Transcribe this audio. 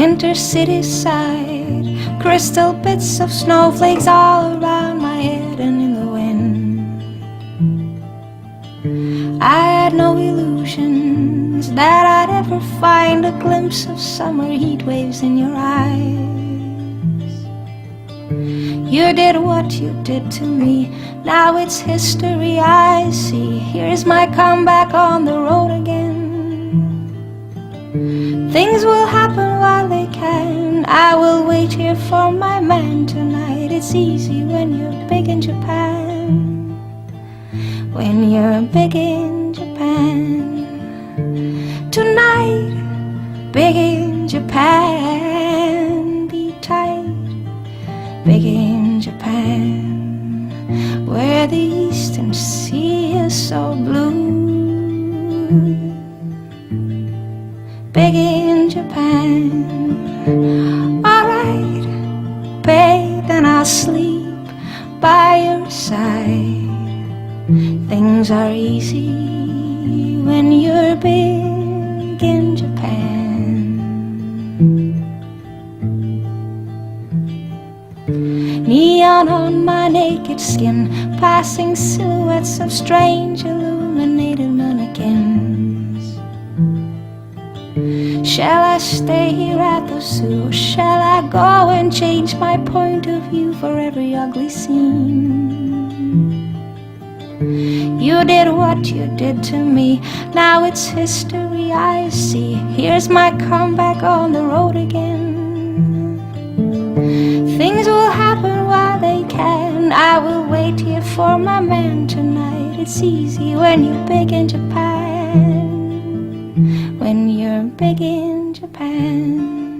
winter city side, crystal bits of snowflakes all around my head and in the wind. I had no illusions that I'd ever find a glimpse of summer heat waves in your eyes. You did what you did to me, now it's history I see. Here's my comeback on the road again. Things will happen while they can, I will wait here for my man tonight. It's easy when you're big in Japan, when you're big in Japan. Tonight, big in Japan, be tight, big in Japan, where the eastern sea is so blue. Big in Japan. Alright, babe, then I'll sleep by your side. Things are easy when you're big in Japan. Neon on my naked skin, passing silhouettes of strange illuminated mannequins. Shall I stay here at the zoo? Shall I go and change my point of view for every ugly scene? You did what you did to me, now it's history I see. Here's my comeback on the road again. Things will happen while they can, I will wait here for my man tonight. It's easy when you're big in Japan, when you're big in Japan.